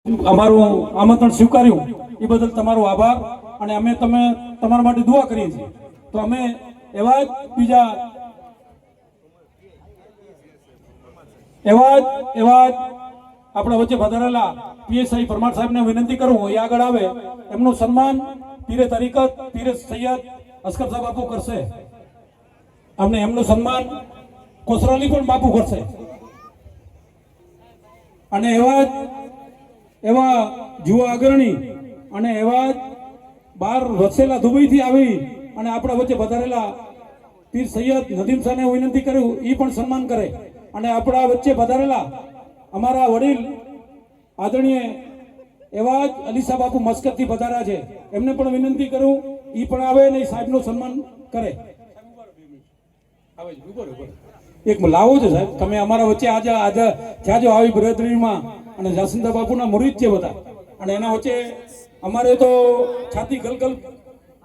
અમારું આમંત્રણ સ્વીકાર્યું એ બદલ તમારો આભાર અને અમે તમારા માટે દુઆ કરીએ છીએ। તો અમે એવા જ આપણા વચ્ચે પધારેલા પીએસઆઈ પરમાર સાહેબને વિનંતી કરું એ આગળ આવે, એમનું સન્માન પીરે તરીકત પીરે સૈયદ અસ્કર સાહેબ બાપુ કરશે। અમને એમનું સન્માન કોસરાલી પણ બાપુ કરશે અને એવા યુવા અગ્રણી અને એવા બાર વસેલા દુબઈથી આવી અને આપણા વચ્ચે પધારેલા પીર સૈયદ નદીમ શાહને વિનંતી કર્યું એ પણ સન્માન કરે અને આપણા વચ્ચે પધારેલા અમારા વડીલ આદરણીય એવા જ અલીસા બાપુ મસ્કતથી પધાર્યા છે, એમને પણ વિનંતી કરું એ પણ આવે ને સાહેબનું સન્માન કરે। એક લાવો છે સાહેબ, તમે અમારા વચ્ચે આજે જાજો આવી બ્રદરીમાં અને જાસિંદા બાપુના મુરીદ છે બધા, અને એના વચ્ચે અમારે તો છાતી ગલગલ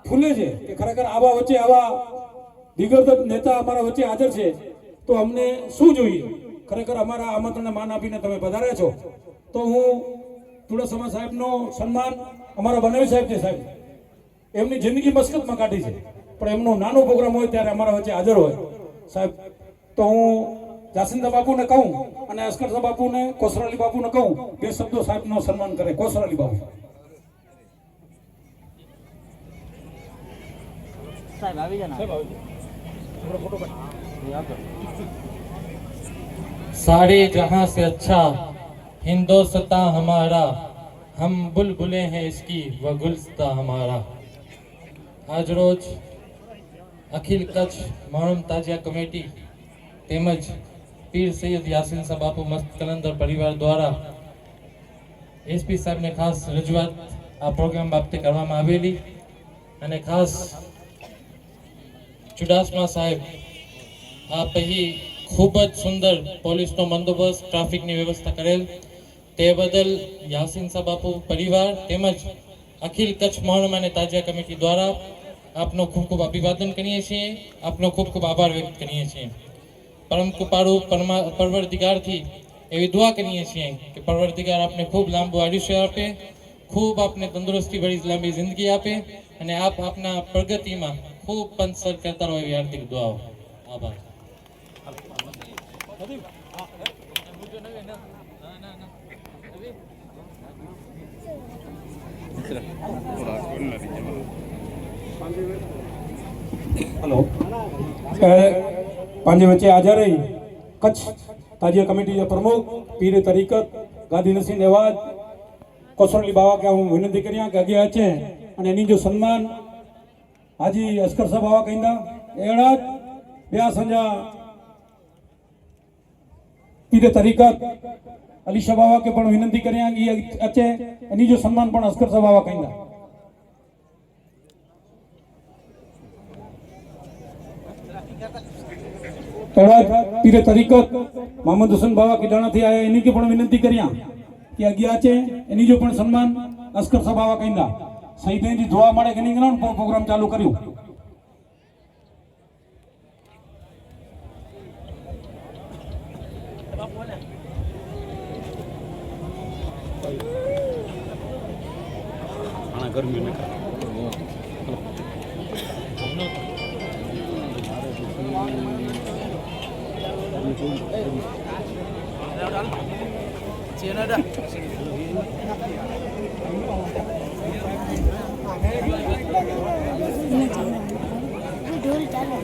ફૂલે છે કે ખરેખર આવા વચ્ચે આવા દિગ્ગજ નેતા અમારા વચ્ચે હાજર છે, તો અમને શું જોઈએ? ખરેખર અમારા આમંત્રણને માન આપીને તમે પધાર્યા છો, તો હું ચુડાસમા સાહેબનો સન્માન અમારા બનાવી સાહેબ છે સાહેબ, એમની જિંદગી મસ્કતમાં કાઢી છે, પણ એમનો નાનો પ્રોગ્રામ હોય ત્યારે અમારા વચ્ચે હાજર હોય સાહેબ, તો હું જાસિંદા બાપુને કહું અને અસ્કર બાપુને કોસરાલી બાપુને કહું બે શબ્દો સાહેબનો સન્માન કરે। કોસરાલી બાપુ साहब આવી જાના સાહેબ આવી फोटो सारे जहां से अच्छा हिंदोस्तां हमारा, हम बुलबुले हैं इसकी व गुलस्ता हमारा। आज रोज अखिल कच्छ मोहरम ताजिया कमेटी તેમજ પીર સૈયદ યાસીન સાહેબ બાપુ મસ્ત કલંદર પરિવાર દ્વારા એસપી સાહેબને ખાસ રજૂઆત આ પ્રોગ્રામ બાબતે કરવામાં આવેલી અને ખાસ ચુડાસમા સાહેબ આ પહેલી ખૂબ જ સુંદર પોલીસનો બંદોબસ્ત ટ્રાફિકની વ્યવસ્થા કરેલ તે બદલ યાસીન સાહેબ બાપુ પરિવાર તેમજ અખિલ કચ્છ મોહરમ અને તાજિયા કમિટી દ્વારા આપનો ખૂબ ખૂબ અભિવાદન કરીએ છીએ, આપનો ખૂબ ખૂબ આભાર વ્યક્ત કરીએ છીએ। પરમ કૃપાળુ પરવરદિગારથી એવી દુઆ કરીએ છીએ કે પરવરદિગાર આપને ખૂબ લાંબુ આયુષ્ય આપે, ખૂબ આપને તંદુરસ્તી ભરી લાંબી જિંદગી આપે અને આપ આપના પ્રગતિમાં ખૂબ પંચસર કરતા રહો એવી હાર્દિક દુઆઓ। આભાર। हेलो पंहिंजे वच्चे हाज़र रही कच्छ ताजिया कमेटी के प्रमुख पीर तरीक़त गादी नसीन एवाज कोसरली बाबा के हूँ विनती करिया कि अगे अचे और एनी जो सन्मान हाजी अस्कर साहब बाबा कहंदा एड़ा ब्या संजा पीर तरीक़त अलीशा बाबा के पण विनती करिया कि अचे एनी जो सन्मान पण अस्कर साहब बाबा कहंदा। पीरे तरीक़त मोहम्मद हुसैन बाबा की डाणा थी आया इन्हीं की पण विनती करिया कि अगे आचे इन्हीं जो पण सन्मान अस्कर साहब बाबा कहंदा सही जी दुआ मारे के नहीं प्रोग्राम चालू कर्યું। गर्मी में चेना दा ढोल चालू